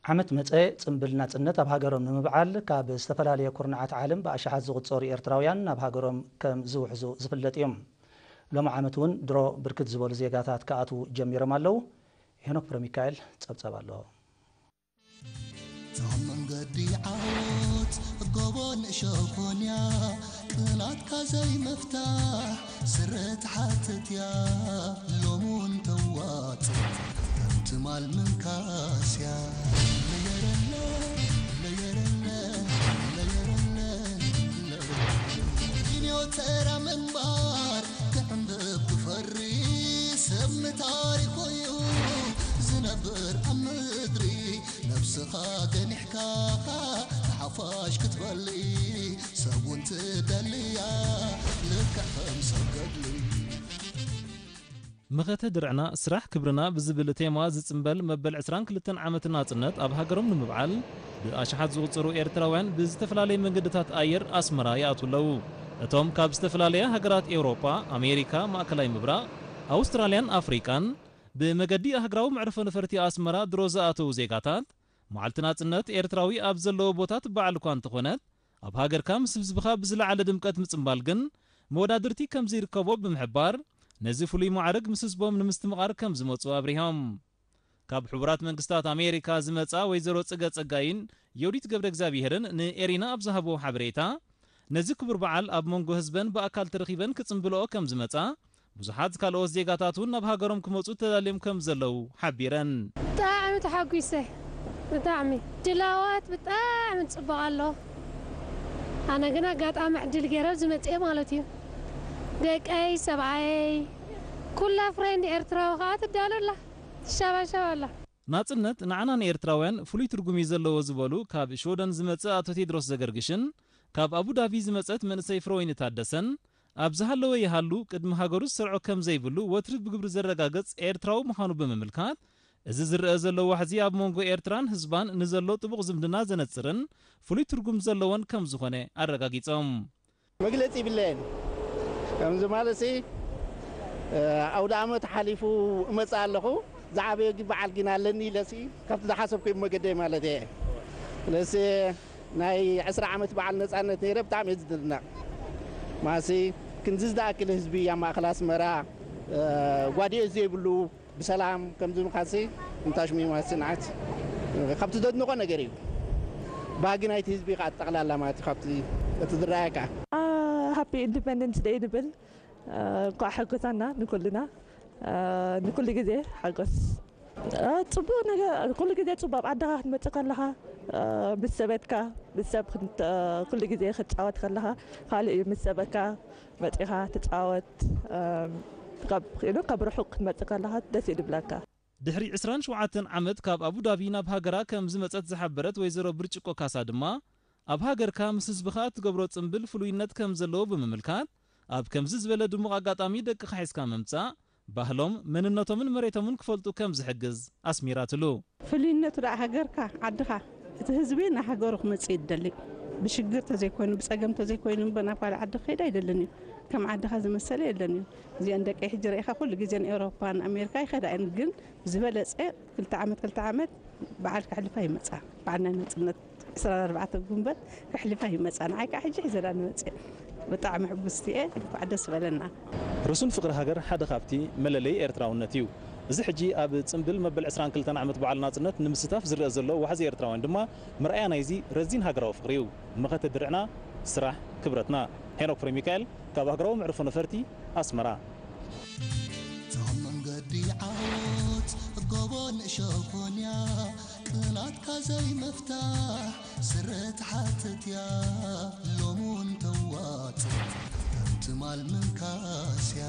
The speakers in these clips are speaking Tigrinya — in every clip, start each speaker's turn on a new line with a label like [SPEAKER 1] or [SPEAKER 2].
[SPEAKER 1] عمت متى صنبلنا صنت اب هاجرهم نمبعال كاب استفلاليه كورنعات عالم باشحات زغصوري ኤርትራውያን اب هاجرهم كم زوحزو زفلط يوم لما عمتون درو بركت زبول زيغاتات كاتو جميرم አለው ሄኖክ ፕሮሚካኤል ጸብጸብ አለው
[SPEAKER 2] تمن قدي عوت قبون شوفونيا كنات كازي مفتاح سرت حاتتيا لومون توات تمال من كاسيا ترى من بار كعندك بفري سم تاريخ ويوم زنبر أمدري نفسها قنحكاها تحفاش كتبلي سوون تدليا لك خمسة قدلي
[SPEAKER 3] مغته درعنا سراح كبرنا بزبل تيما زصنبل مبل 22 عامتنا صنت اب هاجرهم نمبعال باشحات زغصرو ኤርትራውያን بزتفلالي መንገድታት አየር አስመራ ያቱለው እቶም ካብ ዝተፈላልያ ሃገራት ኤውሮፓ አሜሪካ ማእከላይ ምብራቅ አውስትራሊያን አፍሪካን በመገዲ ሃገራው ምዕርፎ ነፈርቲ አስመራ ድሮዛአቱ ዜጋታት ማዕልትና ጽነት ኤርትራዊ ኣብ ዘለዎ ቦታት በዓል ኳን ተኾነት ኣብ ሃገርካ ምስብዝብኻ ብዝለዓለ ድምቀት ምጽምባል ግን መወዳድርቲ ከም ዝርከቦ ብምሕባር ነዚ ፍሉይ ማዕረግ ምስስቦም ንምስትምቃር ከም ዝመጹ አብሪሆም ካብ ሕቡራት መንግስታት አሜሪካ ዝመጻ ወይዘሮ ጽገ ጸጋይን የውዲት ገብረ እግዚአብሔርን ንኤሪና ኣብ ዝሃቦ ሓበሬታ ነዚ ክብር በዓል ኣብ መንጎ ህዝበን በአካል ተረኺበን ክጽምብልኦ ከም ዝመጻ ብዙሓት ካልኦት ዜጋታቱን ናብ ሃገሮም ክመጹ ተዳልዮም ከም ዘለው ሓቢረን
[SPEAKER 4] ብጣዕሚ ተሓጒሰ ብጣዕሚ ድላዋት ብጣዕሚ ጽቡቕ ኣሎ ኣነ ግና ጋጣሚ ዕድል ገይረ ዝመጽእ ማለት እዩ ደቀይ ሰብዓይ ኩላ ፍሬንድ ኤርትራዊ ከዓ ትዳለላ ትሻባሻባላ
[SPEAKER 3] ናጽነት ንዓናን ኤርትራውያን ፍሉይ ትርጉም ዘለዎ ዝበሉ ካብ ሾደን ዝመጽእ ኣቶ ቴድሮስ ዘገርግሽን ካብ አቡ ዳቢ ዝመጸት መንሰይ ፍሮይን ታደሰን ኣብዛሃለወ ይሃሉ ቅድም ሃገሩ ሰርዖ ከም ዘይብሉ ወትሪ ብግብር ዘረጋገጽ ኤርትራው መኻኑ በመምልካት እዚ ዝርአ ዘሎ ዋሕዚ ኣብ መንጎ ኤርትራን ህዝባን ንዘሎ ጥቡቕ ዝምድና ዘነጽርን ፍሉይ ትርጉም ዘለዎን ከም ዝኾነ ኣረጋጊጾም
[SPEAKER 5] መግለጺ ብለን ከምዚ ማለሲ ኣውደ ዓመት ሓሊፉ እመጽ ኣለኹ ዝዓበየ በዓል ግን ኣለኒ ለሲ ካብቲ ዝሓሰብኩ መገደይ ማለት እየ ለሲ ናይ 10 ዓመት በዓል ነጻነት ነይረ ብጣዕሚ ዝድልና ማሲ ክንዚ ዝኣክል ህዝቢ ኣብ ማእኸል ኣስመራ ጓዲኡ ዘይብሉ ብሰላም ከምዚ ምኻሲ እንታሽሚ ማስናዓት ካብቲ ዘድንቆ ነገር እዩ ባጊ ናይቲ ህዝቢ ከዓ ጠቕላላ ማለት ካብቲ እትዝረአካ
[SPEAKER 6] ሃፒ ኢንዲፔንደንስ ዴይ ንብል ኳ ሓጎሳና ንኩልና ንኩሉ ግዜ ሓጎስ ጽቡቕ ነገር ኩሉ ግዜ ጽቡቕ ዓድኻ ክትመጽእ ከለኻ ምስ ሰበትካ ምስ ሰብ ኩሉ ግዜ ክትጫወት ከለኻ ካልእ እዩ ምስ ሰበካ መጺኻ ትጫወት ካብ ርሑቕ ክትመጽእ ከለኻ ደስ ይብለካ
[SPEAKER 3] ድሕሪ 27 ዓመት ካብ አቡ ዳቢ ናብ ሃገራ ከም ዝመጸት ዝሓበረት ወይዘሮ ብርጭቆ ካሳ ድማ ኣብ ሃገርካ ምስ ህዝብኻ ትገብሮ ጽምብል ፍሉይነት ከም ዘለዎ ብምምልካት ኣብ ከምዚ ዝበለ ድሙቕ ኣጋጣሚ ደቅኻ ሒዝካ ምምጻእ ባህሎም መንነቶምን መሬቶምን ክፈልጡ ከም ዝሕግዝ ኣስሚራትሉ
[SPEAKER 7] ፍሉይነቱ ዳ ሃገርካ ዓድኻ እቲ ህዝቢ ና ሃገሩ ክመጽእ ይደሊ ብሽግር ተዘይኮይኑ ብጸገም ተዘይኮይኑ በናፋል ዓዲ ኸይዳ ይደልን እዩ ከም ዓድኻ ዝመሰለ የለን እዩ እዚአን ደቂ ሕጂ ርኢኻ ኩሉ ግዜን ኤውሮፓን ኣሜሪካ ይኸዳእን ግን ዝበለጸ 2 ዓመት በዓል ክሕልፋ ይመጻ በዓልና ነጽነት 24 ጉንበት ክሕልፋ ይመጻ ንዓይ ከዓ ሕጂ ሒዘና ንመጽእ ብጣዕሚ ሕጉስቲ እየ ከዓ ደስ በለና
[SPEAKER 3] ርሱን ፍቅሪ ሃገር ሓደ ካብቲ መለለይ ኤርትራውነት እዩ እዚ ሕጂ ኣብ ጽምብል መበል 22 ዓመት በዓል ናጽነት ንምስታፍ ዝርአ ዘሎ ዋሕዚ ኤርትራውያን ድማ ምርኣያ ናይዚ ረዚን ሃገራዊ ፍቅሪ እዩ መኸተ ድርዕና ስራሕ ክብረትና ሄኖክ ፕሮሚካኤል ካብ ሃገራዊ ምዕርፎ ነፈርቲ ኣስመራ
[SPEAKER 2] መንገዲ ዓወት ጎቦን ሸኾንያ ጥላት ካዘይ መፍታሕ ስረት ሓተትያ ሎሙን ተዋት ትማል ምን ካስያ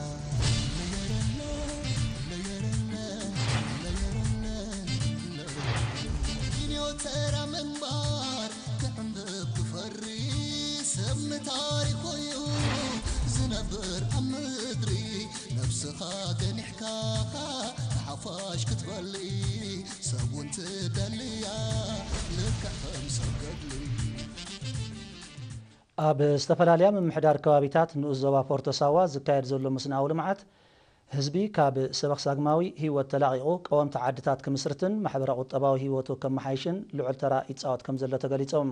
[SPEAKER 2] ترى من بار كعندك بفري سم تاريخ ويوم زنبر أمدري نفسها قنحكاها حفاش كتبلي سوون تدليا لك خمسة قدلي
[SPEAKER 1] ኣብ ዝተፈላልያ ምምሕዳር ከባቢታት ንኡዞባ ፖርቶሳዋ ዝካየድ ዘሎ መስናዊ ልምዓት ህዝቢ ካብ ሰበኽ ሳግማዊ ህይወት ተላቂቑ ቀወምቲ ዓድታት ክምስርትን ማሕበረ ቁጠባዊ ህይወቱ ከመሓይሽን ልዑል ተራ ይፃወት ከም ዘሎ ተገሊፆም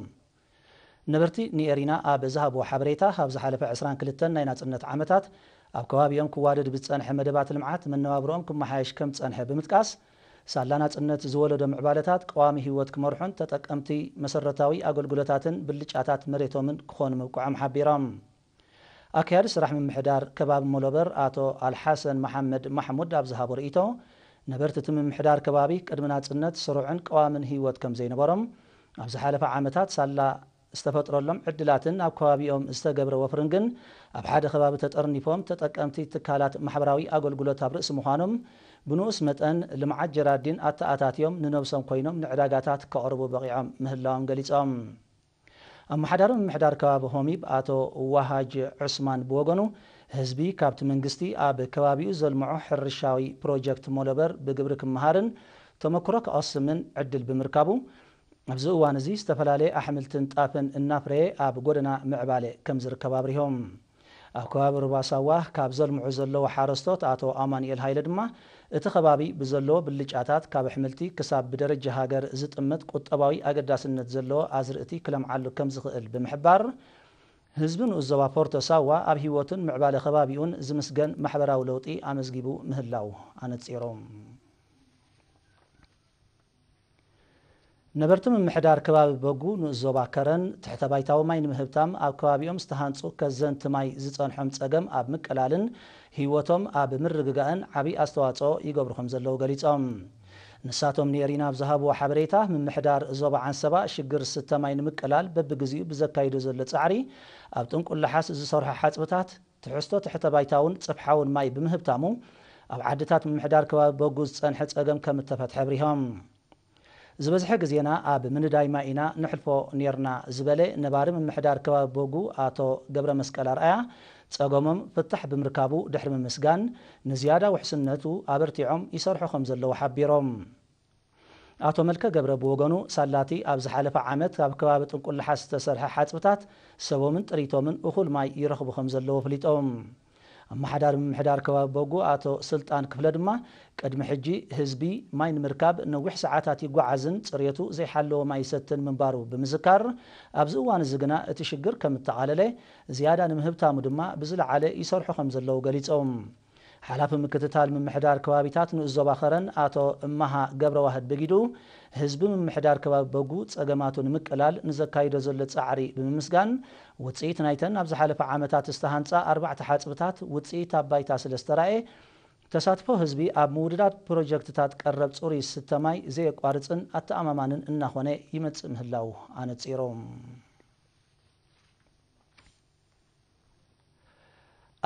[SPEAKER 1] ነበርቲ ንኤሪና ኣብ ዝሃብዎ ሓበሬታ ኣብ ዝሓለፈ 22 ናይ ናጽነት ዓመታት ኣብ ከባቢኦም ክዋደድ ብዝጸንሐ መደባት ልምዓት መነባብሮኦም ክመሓየሽ ከም ዝጸንሐ ብምጥቃስ ሳላ ናጽነት ዝወለዶ ምዕባለታት ቀዋሚ ህይወት ክመርሑን ተጠቀምቲ መሰረታዊ ኣገልግሎታትን ብልጫታት መሬቶምን ክኾኑ ምብቃዖም ሓቢሮም ኣካያዲ ስራሕ ምምሕዳር ከባቢ ሞሎበር አቶ አልሐሰን መሐመድ ማሕሙድ ኣብ ዝሃቦ ርእይቶ ነበርቲ እቲ ምምሕዳር ከባቢ ቅድሚ ናጽነት ስሩዕን ቀዋምን ህይወት ከም ዘይነበሮም ኣብ ዝሓለፈ ዓመታት ሳላ ዝተፈጥረሎም ዕድላትን ኣብ ከባቢኦም ዝተገብረ ወፍርን ግን ኣብ ሓደ ከባቢ ተጠርኒፎም ተጠቀምቲ ትካላት ማሕበራዊ ኣገልግሎት ኣብ ርእሲ ምዃኖም ብንኡስ መጠን ልምዓት ጀራዲን ኣተኣታትዮም ንነብሶም ኮይኖም ንዕዳጋታት ከቕርቡ በቂዖም ምህላዎም ገሊፆም ኣመሓዳሪ ምምሕዳር ከባቢ ሆሚብ አቶ ዋሃጅ ዑስማን ብወገኑ ህዝቢ ካብቲ መንግስቲ ኣብ ከባቢኡ ዘልምዖ ሕርሻዊ ፕሮጀክት ሞሎበር ብግብሪ ክመሃርን ተመክሮ ክቐስምን ዕድል ብምርካቡ ኣብዚ እዋን እዚ ዝተፈላለየ ኣሕምልትን ጣፍን እናፍረየ ኣብ ጎደና ምዕባለ ከም ዝርከብ ኣብሪሆም ኣብ ከባቢ ሩባሳዋ ካብ ዘልምዑ ዘለዎ ሓረስቶት አቶ ኣማንኤል ሃይለ ድማ እቲ ከባቢ ብዘለዎ ብልጫታት ካብ ኣሕምልቲ ክሳብ ብደረጃ ሃገር ዝጥምት ቁጠባዊ ኣገዳስነት ዘለዎ ኣዝርእቲ ክለምዓሉ ከም ዝኽእል ብምሕባር ህዝቢ ንኡዞባ ፖርቶ ሳዋ ኣብ ህይወቱን ምዕባለ ከባቢኡን ዝምስገን ማሕበራዊ ለውጢ ኣመዝጊቡ ምህላው ኣነፂሮም ነበርቲ ምምሕዳር ከባቢ በጉ ንኡዞባ ከረን ትሕተ ባይታዊ ማይ ንምህብታም ኣብ ከባቢኦም ዝተሃንጹ ከዘንቲ ማይ ዝጸንሖም ጸገም ኣብ ምቅላልን ህይወቶም ኣብ ምርግጋእን ዓብዪ ኣስተዋጽኦ ይገብሩ ከም ዘለዉ ገሊፆም ንሳቶም ንኤሪና ኣብ ዝሃብዎ ሓበሬታ ምምሕዳር ዞባ ዓንሰባ ሽግር ዝስተ ማይ ንምቅላል በቢግዚኡ ብዘካይዱ ዘሎ ጻዕሪ ኣብ ጥንቁላሓስ ዝሰርሖ ሓፅብታት ትሕዝቶ ትሕተ ባይታውን ጽፍሓውን ማይ ብምህብታሙ ኣብ ዓድታት ምምሕዳር ከባቢ በጉ ዝጸንሐ ጸገም ከም እተፈትሐ ኣብሪሆም ዝበዝሐ ግዜና ኣብ ምንዳይ ማይና ንሕልፎ ኔርና ዝበለ ነባሪ ምምሕዳር ከባቢ በጉ አቶ ገብረ መስቀል ኣርኣያ ጸገሞም ፍታሕ ብምርካቡ ድሕሪ ምምስጋን ንዝያዳ ውሕስነቱ ኣበርቲዖም ይሰርሑ ከም ዘለዉ ሓቢሮም አቶ መልከ ገብረ ብወገኑ ሳላቲ ኣብ ዝሓለፈ ዓመት ኣብ ከባቢ ጥንቁላሓስ ዝተሰርሐ ሓፅብታት ሰቦምን ጥሪቶምን እኹል ማይ ይረኽቡ ከም ዘለዉ ፍሊጦም ኣመሓዳሪ ምምሕዳር ከባቢ በጉ አቶ ስልጣን ክፍለ ድማ ቅድሚ ሕጂ ህዝቢ ማይ ንምርካብ ነዊሕ ሰዓታት ይጓዓዝን ጽሬቱ ዘይሓለወ ማይ ይሰትን ምንባሩ ብምዝካር ኣብዚ እዋን እዚ ግና እቲ ሽግር ከም እተቓለለ ዝያዳ ንምህብታሙ ድማ ብዝለዓለ ይሰርሑ ከም ዘለዉ ገሊፆም ሓላፊ ምክትታል ምምሕዳር ከባቢታት ንኡዞባ ኸረን አቶ እማሃ ገብረ ዋህድ በጊዱ ህዝቢ ምምሕዳር ከባቢ በጉ ጸገማቱ ንምቅላል ንዘካይዶ ዘሎ ጻዕሪ ብምምስጋን ውፅኢት ናይተን ኣብ ዝሓለፈ ዓመታት ዝተሃንፃ 4 ሓፅብታት ውፅኢት ኣብ ባይታ ስለ ዝተረኣየ ተሳትፎ ህዝቢ ኣብ ምውድዳድ ፕሮጀክትታት ቀረብ ጽሩይ ዝስተ ማይ ዘየቋርፅን ኣተኣማማንን እናኾነ ይመጽእ ምህላው ኣነፂሮም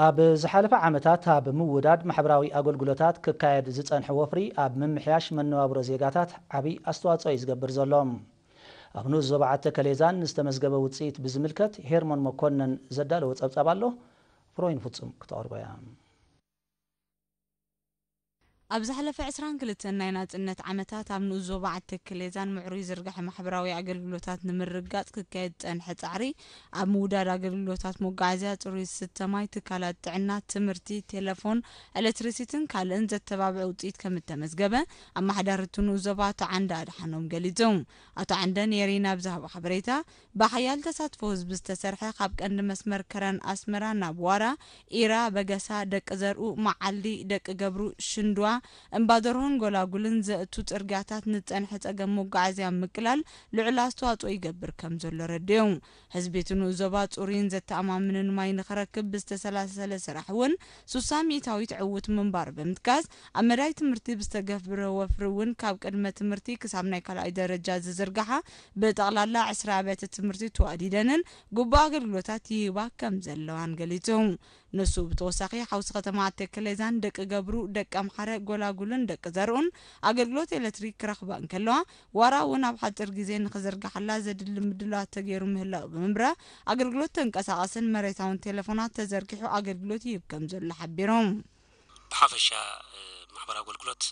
[SPEAKER 1] ኣብ ዝሓለፈ ዓመታት ኣብ ምውዳድ ማሕበራዊ ኣገልግሎታት ክካየድ ዝጸንሐ ወፍሪ ኣብ ምምሕያሽ መነባብሮ ዜጋታት ዓብዪ ኣስተዋጽኦ እዩ ዝገብር ዘሎም ኣብ ንኡስ ዞባ ዓተ ከሌዛን ዝተመዝገበ ውፅኢት ብዝምልከት ሄርሞን መኮነን ዘዳለወ ጸብጻብ ኣሎ ፍሮይን ፍጹም ክተቕርቦ እያ
[SPEAKER 8] ኣብ ዝሓለፈ 22 ናይ ናጽነት ዓመታት ኣብ ንኡስ ዞባ ዓተ ከሌዛን ምዕሩይ ዝርግሐ ማሕበራዊ ኣገልግሎታት ንምርጋጽ ክካየድ ጸንሐ ጻዕሪ ኣብ ምውዳድ ኣገልግሎታት መጓዓዝያ ጽሩይ ዝስተ ማይ ትካላት ጥዕና ትምህርቲ ቴሌፎን ኤሌክትሪሲቲን ካልእን ዘተባብዐ ውፅኢት ከም እተመዝገበ ኣመሓዳሪ ንኡስ ዞባ አቶ ዓንደ ኣድሓኖም ገሊፆም አቶ ዓንደ ንኤሪና ኣብ ዝሃቦ ሓበሬታ ብሓያል ተሳትፎ ህዝቢ ዝተሰርሐ ካብ ቀንዲ መስመር ከረን ኣስመራ ናብ ዋራ ኢራ በገሳ ደቂ ዘርኡ መዓልዲ ደቂ ገብሩ ሽንድዋ እምባደርሆን ጎላጉልን ዘእቱ ጽርግያታት ንጸንሐ ጸገም መጓዓዝያ ምቅላል ልዑል ኣስተዋጽኦ ይገብር ከም ዘሎ ረድዮም ህዝቢ ንኡስ ዞባ ጽሩይን ዘተኣማምንን ማይ ንኽረክብ ብዝተሰላሰለ ስራሕ እውን 60% ዕውት ምንባር ብምትካዝ ኣብ መዳይ ትምህርቲ ብዝተገብረ ወፍሪ እውን ካብ ቅድመ ትምህርቲ ክሳብ ናይ ካልኣይ ደረጃ ዝዝርግሓ ብጠቕላላ 20 ኣብያተ ትምህርቲ ተዋዲደንን ግቡእ ኣገልግሎታት ይህባ ከም ዘለዋን ገሊፆም ንሱ ብተወሳኺ ሓውሲ ከተማ ዓተ ከሌዛን ደቂ ገብሩ ደቂ ኣምሓረ ጎላጉልን ደቂ ዘርኡን ኣገልግሎት ኤሌክትሪክ ክረኽባ እንከለዋ ዋራ እውን ኣብ ሓፂር ግዜ ንኽዝርግሓላ ዘድሊ ምድላዋት ተገይሩ ምህላው ብምብራ ኣገልግሎት ተንቀሳቐስን መሬታውን ቴሌፎናት ተዘርጊሑ ኣገልግሎት ይህብ ከም ዘሎ ሓቢሮም
[SPEAKER 9] ብሓፈሻ ማሕበራዊ ኣገልግሎት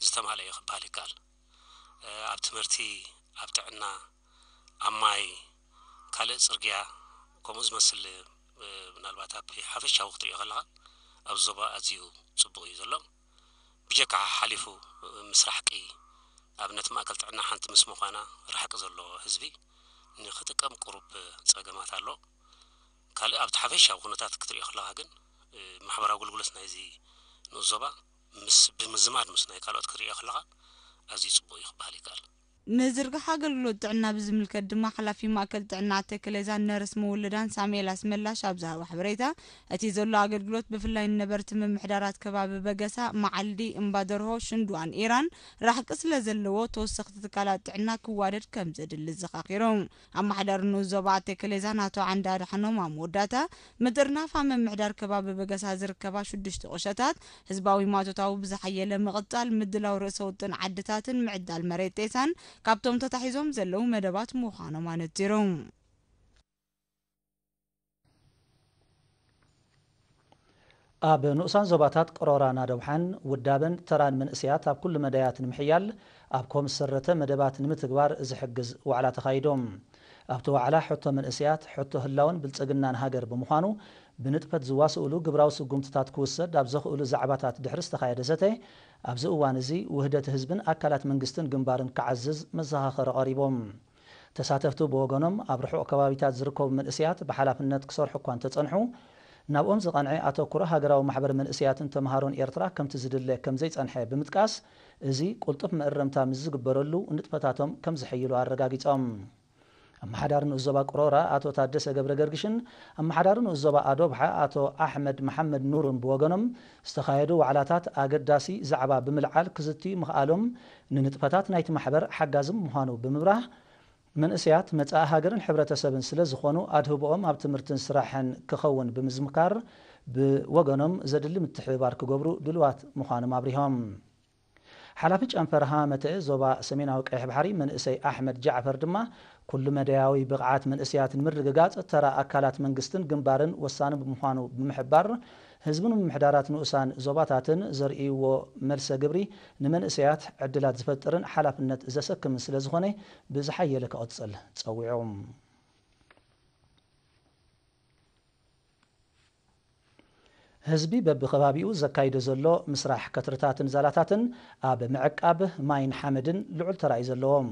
[SPEAKER 9] ዝተማለየ ክበሃል ይከኣል ኣብ ትምህርቲ ኣብ ጥዕና ኣብ ማይ ካልእ ጽርግያ ከምኡ ዝመስል ምናልባት ኣብ ሓፈሻ ወቅት ይኸላ ኣብ ዞባ ኣዝዩ صبغي زلوا بجك حليفو مسرحكي أبنت ما أكلت عنا حنت مسموخانا رح كزلوا حزبي إني خطكم قرب صقمات الله كالي أبت حفيش أو خناتات كتير أخلاقها جن محبر أقول جلسنا هذي نوزبا بمزمار مسنا كالو كتير أخلاقها أزي صبغي خبالي قال
[SPEAKER 8] نزرق حاجة لو تعنا بزمل كدما حلافي ما أكلت عنا تكليزان نرس مولدان ساميل اسملا شابزها وحبريتا أتي زلوا أقلقلوت بفلاين نبرت من محدارات كباب بقسا معلدي انبادره شندوان إيران راح كسل زلوا توسخت تكالات عنا كوادر كم زد للزقاقيرون أما حدار نوزوبا تكليزان هاتو عن دار حنو ما موداتا مدرنا فهم محدار كباب بقسا زركبا شدشت قشتات هزباوي ما تتاو بزحية لمغطال مدلاو رسوتن عدتاتن معدال مريتيسان كابتوم تتحيزهم زلوا مدبات موخانو ما نتيرون
[SPEAKER 1] أب نقصان زباتات قرارانا دوحان ودابن تران من اسيات أب كل مدايات المحيال أبكم السرته مدبات متقبار زحجز وعلى تخايدهم أبتو على حطه من اسيات حطه اللون بالتقنان هاجر بمخانو بنتبت زواس أولو قبراو سقومتات كوسد أبزخ أولو زعباتات دحرس تخايد زته أبزق وانزي وهدة هزبن أكلات منقستن جنبارن كعزز مزاخر قريبهم تساتفتو بوغنم أبرحو كبابيتات زركوب من اسيات بحلاف النت كسور حكوان تتصنحو نابهم زقانعي أتو كره هاجراو محبر من اسياتن تمهارون إيرترا كم تزدله كم زيت أنحي بمتكاس إزي قلطف مقرمتا مزق برلو ونتفتاتهم كم زحيلو عالرقاقيتهم أما حدارن الزبا قرورا أتو تادس قبر قرقشن أما حدارن الزبا أدوبحا أتو أحمد محمد نورن بوغنم استخايدو وعلاتات أقداسي زعبا بملعال كزتي مخالهم ننتفتات نايت محبر حقازم مهانو بمبراه من اسيات متاع هاجرن حبرة سبن سلز خونو أدهبهم أبتمرتن سراحن كخون بمزمكار بوغنم زدل متحبار كقبرو دلوات مخانم أبريهم حلافج أنفرها متى زوبا سمينا وقيح بحري من اسي أحمد جعفر دما كل مداوي بقعات من اسيات مرققات ترى أكلات منقستن جنبارن وسان بمخانو بمحبار هزبن محدارات نقصان زوباتاتن زرئي ومرسى قبري نمن اسيات عدلات زفترن حلافنت زسك من سلزخوني بزحية لك أتصل تصويعهم هزبي ببخبابيو زكايد زلو مسرح كترتاتن زالاتاتن أب معقاب ماين حمدن لعل ترأي زلوهم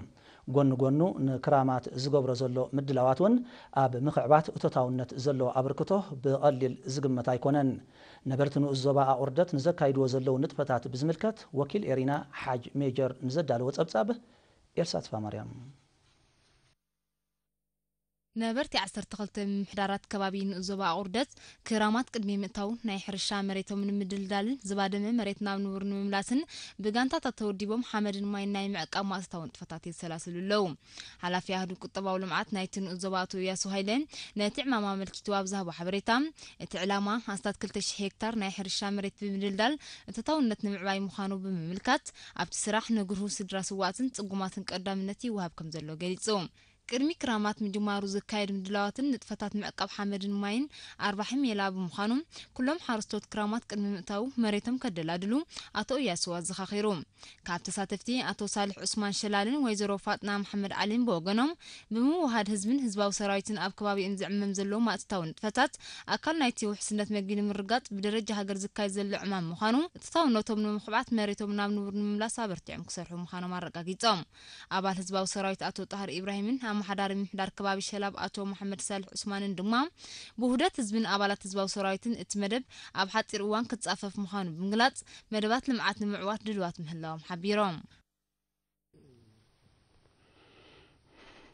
[SPEAKER 1] قنو نكرامات زقبر زلو مدلواتون أب مخعبات وتتاونت زلو أبركته بقلل زقمة يكونن نبرتنو الزباء أردت نزكايد وزلو نتفتات بزملكت وكيل إيرينا حاج ميجر نزدال وتسبساب إرسات فامريم
[SPEAKER 10] نبرتي عسر تخلت محدارات كبابين زبا أوردت كرامات قدمي متاو ناي حرشا مريتو من مدلدال زبادم مريتنا نور مملاسن بغانتا تتوديبهم حمدن ماي ناي معقام استاون تفتاتي سلاسل اللوم على في هادو قطباو لمعات نايتن زباتو ياسو هايلن ناتع ماما ملكتو ابزها بحبريتام اتعلاما استاد كلتش هكتار ناي حرشا مريت بمدلدال تتاونت نمعباي مخانو بمملكات ابت سراح نغرو سدرا سواتن صقوماتن قدامنتي وهاب كم زلو غليصوم كرمي كرامات مجمارو زكايد مدلواتن نتفتات معقب حمدن ماين 40 يلاب مخانم كلهم حارستوت كرامات قدم متاو مريتم كدلادلو اتو ياسوا زخاخيروم كاب تساتفتي اتو صالح عثمان شلالن ويزرو فاطمه محمد علي بوغنم بموهاد حزبن حزباو سرايتن اب كبابي انزعمم زلو ما اتاو نتفتات اكل نايتي وحسنت مجين مرقات بدرجه هاجر زكاي زل عمام مخانو تتاو نوتم مخبات مريتم ناب نور مملاس ابرتعم كسرحو مخانو مارقاقيصوم ابال حزباو سرايت اتو طاهر ابراهيم محدار محدار كبابي شلاب أتو محمد صالح عثمان دمام بوهدات زبن أبالات زباو سرايتن اتمدب أب حتى روان كتصافف مخانو بمغلاط مدبات لمعات نمعوات دلوات مهلاهم حبيرهم